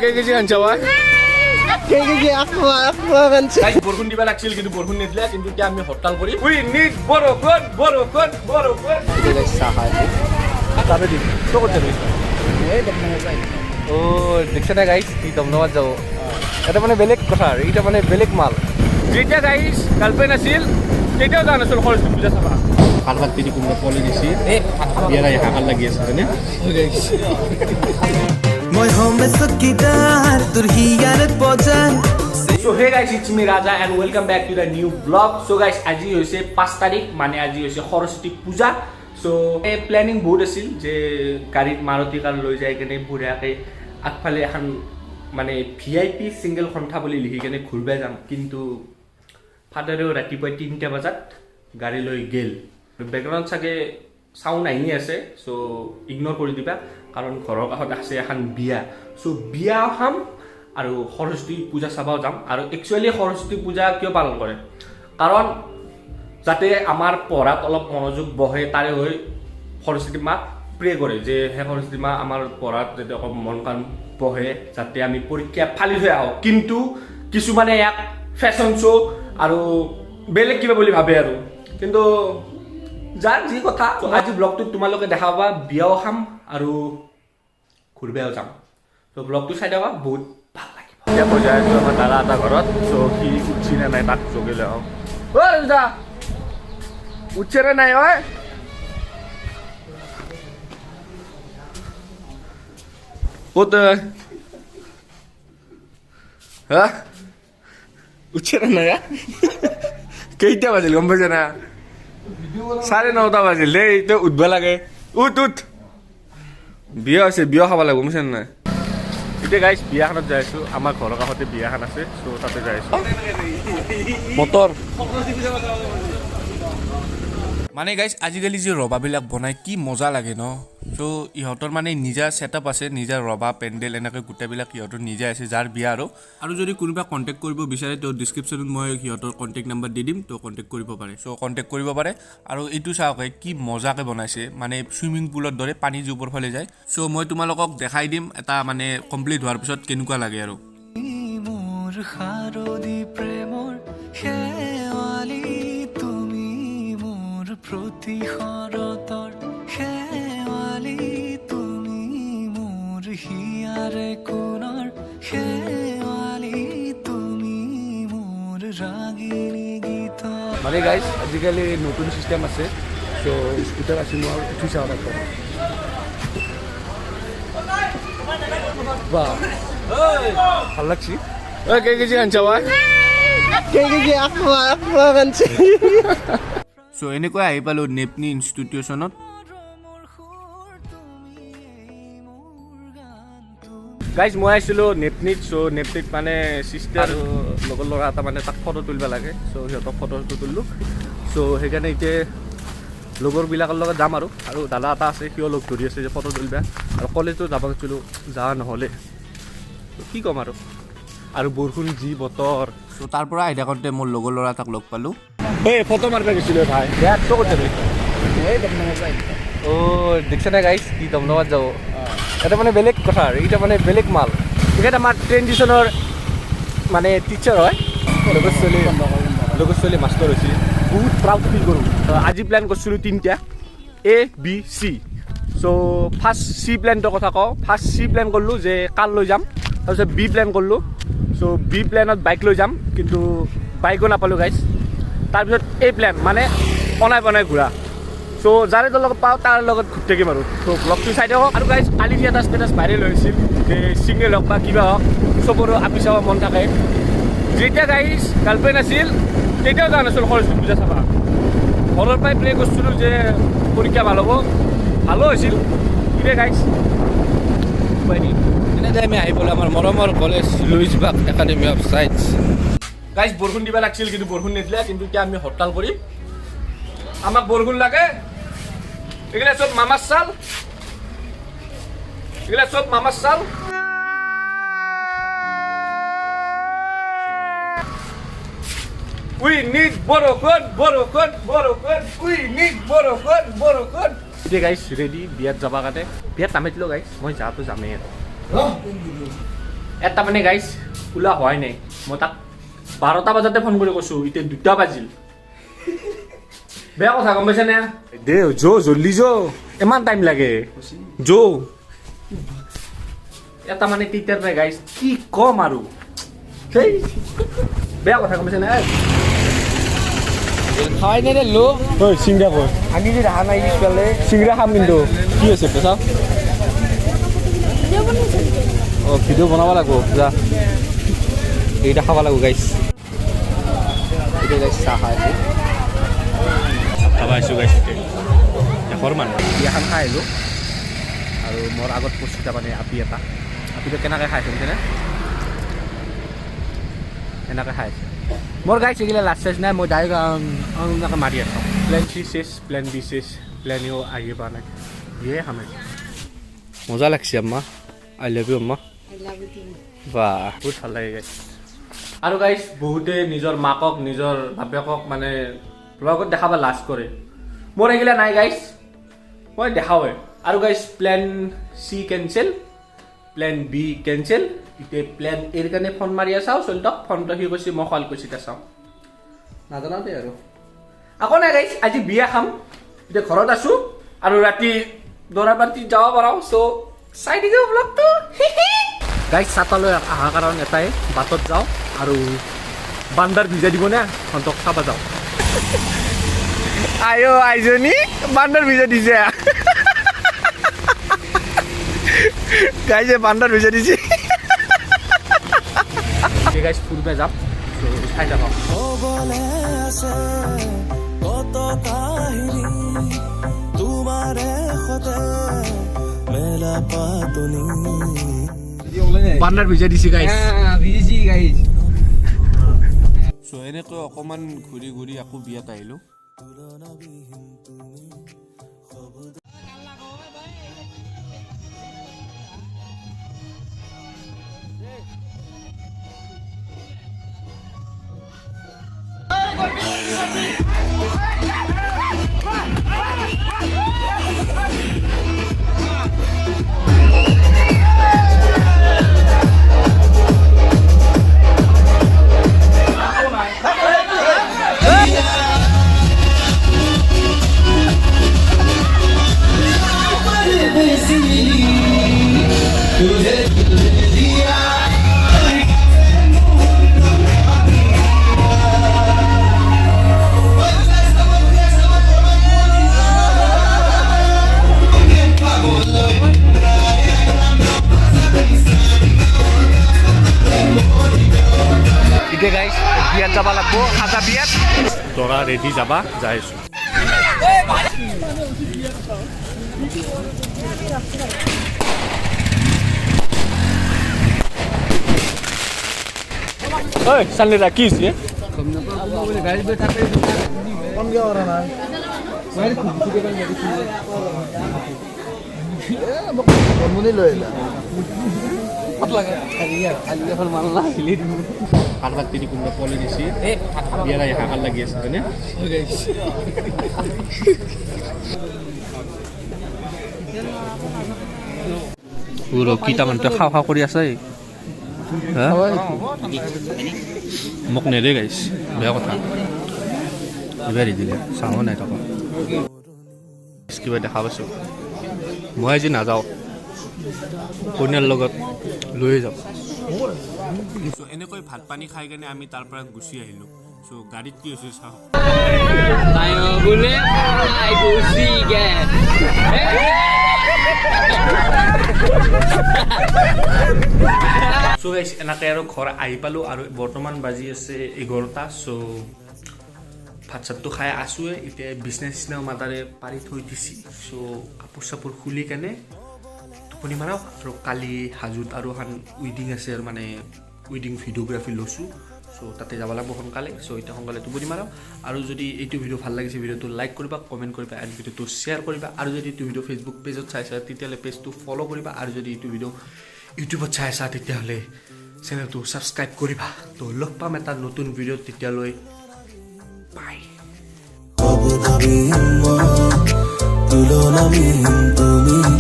কেই কেজি আনছা ওই কেজি আকবা আনছে গাইস বরগুন দিবা লাগছিল কিন্তু বরগুন নিদিলা কিন্তু কি আমি হরতাল করি উই নিড বরগুন সাহা যাবে দিন তো করতে দিন এই দেখনা যাই ও দেখছ না গাইস কি দমদমাত যাব এটা মানে বেলেগ কথা আৰু এটা মানে বেলেগ মাল যেটা গাইস কালপেন আছিল তেতিয়াও জানা আছিল খৰচ পূজা চাবা কালবাত তিনি কোনবা পলি দিছি এ বিয়ারা হাকাল লাগি আছে না মই হোমে সকিদার তোর হিয়ারত বজান So hey guys, it's me Raja and welcome back to the new vlog. So guys, আজি হৈছে 5 তাৰিখ মানে আজি হৈছে সৰস্বতী পূজা. So এই প্ল্যানিং বহুত আছিল যে গাড়ীত মাৰুতি কাৰ লৈ যায় কেনে বুঢ়াকে আগফালে এখন মানে VIP সিঙ্গেল সন্থা বুলি লিখি কেনে ঘুৰবা যাম কিন্তু ফাদাৰেও ৰাতিপুৱা 3টা বজাত গাড়ী লৈ গেল. বেকগ্ৰাউণ্ড চাগে সাউন্ড আহি আছে সো ইগনোৰ কৰি দিবা কাৰণ ঘৰৰ কাষত আছে এখন বিয়া. সো বিয়া হাম আৰু সৰস্বতী পূজা চাবাও যাম আৰু একচুৱেলি সৰস্বতী পূজা কিয় পালন কৰে কাৰণ যাতে আমাৰ পঢ়াত অলপ মনোযোগ বহে তাৰে হৈ সৰস্বতী মাক প্ৰে কৰে যে হে সৰস্বতী মা আমাৰ পঢ়াত যাতে অলপ মন কাণ বহে যাতে আমি পৰীক্ষা ফালি থৈ আহোঁ কিন্তু কিছুমানে ইয়াক ফেশ্বন শ্ব' আৰু বেলেগ কিবা বুলি ভাবে আৰু কিন্তু যাৰ যি কথা আজি ব্লগটোত তোমালোকে দেখা পাবা বিয়াও খাম আৰু ঘূৰিবাও যাম তো ব্লগটো চাই যাবা বহুত ভাল লাগিব এতিয়া বজাই আছোঁ আমাৰ দাদা এটা ঘৰত চ' সি উঠছি নে নাই তাক জগিলে আহোঁ ঐ দাদা উঠছে নে নাই ঐ ক'ত হা উঠছে নে নাই কেইটা বাজিল গম পাইছে না 9:30 বাজিল দেই তই উঠবা লাগে উঠ বিয়া হৈছে বিয়া খাব লাগিব বুজিছে নাই এতিয়া গাইছ বিয়াখনত যাই আছোঁ আমাৰ ঘৰৰ কাষতে বিয়াখন আছে চ' তাতে যাই আছোঁ বতৰ মানে গাইছ আজিকালি যে ৰবাবিলাক বনাই কি মজা লাগে ন চ' ইহঁতৰ মানে নিজা ছেটআপ আছে নিজা ৰবা পেণ্ডেল এনেকৈ গোটেইবিলাক সিহঁতৰ নিজা আছে যাৰ বিয়া আৰু যদি কোনোবা কণ্টেক্ট কৰিব বিচাৰে তো ডিছক্ৰিপশ্যনত মই সিহঁতৰ কণ্টেক্ট নাম্বাৰ দি দিম তো কণ্টেক্ট কৰিব পাৰে চ' কণ্টেক্ট কৰিব পাৰে আৰু এইটো চাওক কি মজাকৈ বনাইছে মানে চুইমিং পুলৰ দৰে পানী যে ওপৰ ফালে যায় চ' মই তোমালোকক দেখাই দিম এটা মানে কমপ্লিট হোৱাৰ পিছত কেনেকুৱা লাগে আৰু মোৰ শাৰদী প্ৰেমৰ শেৱালি তুমি মোৰ প্ৰতিশৰতৰ শেৱালি তুমি মোৰ হিয়াৰে কোণৰ শেৱালি তুমি মোৰ ৰাগিনী গীত মানে গাইজ আজিকালি নতুন চিষ্টেম আছে চ' স্কুটাৰ আছে মই উঠি চাওঁ তাত ভাল লাগছি কেই কেজি আনছা ওই কেজি আকবা আনছে চ' এনেকৈ আহি পালোঁ নেপনি ইনষ্টিটিউশ্যনত গাইজ মই আহিছিলোঁ নেপনিত চ' নেপনিত মানে চিষ্টাৰ আৰু লগৰ ল'ৰা এটা মানে তাক ফটো তুলিব লাগে চ' সিহঁতক ফটোটো তুলিলোঁ চ' সেইকাৰণে এতিয়া লগৰবিলাকৰ লগত যাম আৰু দাদা এটা আছে সিও লগ ধৰি আছে যে ফটো তুলিবা আৰু কলেজতো যাব গৈছিলোঁ যোৱা নহ'লে কি ক'ম আৰু বৰষুণ যি বতৰ চ' তাৰ পৰা আহি থাকোঁতে মোৰ লগৰ ল'ৰা এটাক লগ পালোঁ এই ফটো মাৰিব গৈছিলোঁ ভাই বেয়া তো ক'ত যাবি এই দেখনা যাই ও দেখছ না গাইছ কি দমদমাত যাব এটা মানে বেলেগ কথা আৰু এটা মানে বেলেগ মাল তেখেত আমাৰ ট্ৰেডিশ্যনৰ মানে টিচাৰ হয় লগৰ ছোৱালী মাষ্টৰ হৈছিল বহুত প্ৰাউড ফিল কৰোঁ আজি প্লেন কৰিছিলোঁ 3টা A B C so' first C প্লেনটোৰ কথা কওঁ ফাৰ্ষ্ট C প্লেন কৰিলোঁ যে কাৰ লৈ যাম তাৰপিছত B প্লেন কৰিলোঁ চ' B প্লেনত বাইক লৈ যাম কিন্তু বাইকো নাপালোঁ গাইছ তাৰপিছত A প্লেন মানে বনাই ঘূৰা চ' যাৰে লগত পাওঁ তাৰ লগত ঘূৰি থাকিম আৰু ত' ব্লগটো চাই দিয়ক আৰু গাইজ কালি যি এটা ষ্টেটাছ ভাইৰেল হৈছিল যে ছিংগল হওক বা কিবা হওক চবৰো আপি চাব মন থাকে যেতিয়া গাইজ গাৰ্লফ্ৰেণ্ড আছিল তেতিয়াও যোৱা নাছিল সৰস্বতী পূজা চাবা ঘৰৰ পৰাই প্ৰে কৰিছিলোঁ যে পৰীক্ষা ভাল হ'ব ভালো হৈছিল কিনে গাইজ উপায় নি এনেকৈ আমি আহি পালোঁ আমাৰ মৰমৰ কলেজ লুইজবাগ একাডেমি অফ চায়েন্স গাইজ বৰষুণ দিবা লাগিছিল কিন্তু বৰষুণ নিদিলে কিন্তু এতিয়া আমি হৰতাল কৰি আমাক বৰষুণ লাগে এগুলা সব মামাৰ চাল We need বৰষুণ we need বৰষুণ এতিয়া গাইছ ৰেডি বিয়াত যাবা কাৰণে বিয়াত নামাতিলোঁ গাইছ মই যাওঁতো যামেই আৰু এটা মানে গাইছ খোলা হোৱাই নাই মই তাক 12টা বজাতে ফোন কৰি কৈছোঁ এতিয়া 2টা বাজিল বেয়া কথা গম পাইছেনে দে জল্দি ইমান টাইম লাগে এটা মানে তিতাৰ নাই গাইছ কি কম আৰু সেই বেয়া কথা গম পাইছেনে খাই নে ৰে লো ঐ চিংৰা কই আমি যদি ৰাহা নাই পিছফালে চিংৰা খাম কিন্তু কি আছে পেছা ভিডিঅ' বনাব লাগিব যা এইটা খাব লাগিব গাইছ এতিয়া গাইছ চাহ খাই খাবাইছোঁ গাইছ দেশৰ মানুহ বিয়াখন খাই আহিলোঁ আৰু মোৰ আগত প্ৰস্তুত মানে আপিটো কেনেকৈ খাই আছে বুজিছেনে এনেকৈ খাই আছে মোৰ গাইছ এইগিলা লাষ্ট চাইজ নাই মই ডাইৰেক্ট এনেকৈ মাৰি আছোঁ প্লেন চি চেছ প্লেন বি চেছ প্লেন ইউ আহি পোৱা নাই ইয়ে খামে মজা লাগছে আম্মা আই লাভ ইউ আম্মা বাহ বহুত ভাল লাগে গাইছ আৰু গাইছ বহুতে নিজৰ মাকক নিজৰ বাপেকক মানে ব্লগত দেখাব লাজ কৰে মোৰ এইগিলা নাই গাইছ মই দেখাওঁৱে আৰু guys plan C cancel plan B cancel এতিয়া প্লেন এৰ কাৰণে ফোন মাৰি চাওঁ চলিতক ফোনটো সি কৈছে মই শুৱাল কৈছে চাওঁ নাজানাও দেই আৰু আকৌ নাই গাইছ আজি বিয়া খাম এতিয়া ঘৰত আছোঁ আৰু ৰাতি দৰা পাৰ্টি যাব পাৰোঁ চ' চাই দিকে ব্লগটো গাইছ চাতালৈ অহাৰ কাৰণ এটাই বাটত যাওঁ আৰু বান্দাৰ ভিজা দিব নে সিহঁতক চাব যাওঁ আইজনী বান্দাৰ ভিজা দিছে গাইছে বান্দাৰ ভিজা দিছে গাইছ ফুৰিব যাম চাই যাব কবলে আছে কত কাহিনী তোমাৰে সতে মেলা পাতনি বান্দাৰ ভিজা দিছে গাইছ চ' এনেকৈ অকণমান ঘূৰি ঘূৰি আকৌ বিয়াত আহিলোঁ এতিয়া গাইছ বিয়াত যাব লাগিব খাজা বিয়াত দৰা ৰেডি যাবা যাই আছোঁ ঐ চালিৰা কি হৈছে কাৰোবাক তিনি কোনোবা পলি দিছে বিয়াৰ আহি হাকাৰ লাগি আছে হয়নে কেইটামানটো খাওঁ খাওঁ কৰি আছে মোক নেদে গাইছ বেয়া কথা এইবাৰ দিলে চাওঁ নাই টকা কিবা দেখা পাইছোঁ মই আজি নাযাওঁ কইনাৰ লগত লৈ যাওঁ চ' এনেকৈ ভাত পানী খাই কেনে আমি তাৰ পৰা গুচি আহিলোঁ চ' গাড়ীত কি হৈছে চাওঁ চ' গাইছ এনেকৈ আৰু ঘৰ আহি পালোঁ আৰু বৰ্তমান বাজি আছে 11টা চ' ভাত চাতটো খাই আছোঁৱে এতিয়া বিচনা চিচনা মাতাৰে পাৰি থৈ দিছি চ' কাপোৰ চাপোৰ খুলি কেনে টোপনি মাৰক আৰু কালি হাজোত আৰু এখন ৱেডিং আছে আৰু মানে ৱেডিং ভিডিঅ'গ্ৰাফি লৈছোঁ চ' তাতে যাব লাগিব সোনকালে চ' এতিয়া সোনকালে টোপনি মাৰক আৰু যদি এইটো ভিডিঅ' ভাল লাগিছে ভিডিঅ'টো লাইক কৰিবা কমেণ্ট কৰিবা আৰু ভিডিঅ'টো শ্বেয়াৰ কৰিবা আৰু যদি এইটো ভিডিঅ' ফেচবুক পেজত চাইছা তেতিয়াহ'লে পেজটো ফ'ল' কৰিবা আৰু যদি এইটো ভিডিঅ' ইউটিউবত চাইছা তেতিয়াহ'লে চেনেলটো ছাবস্ক্ৰাইব কৰিবা তো লগ পাম এটা নতুন ভিডিঅ'ত তেতিয়ালৈ বাই তুলনা তুমি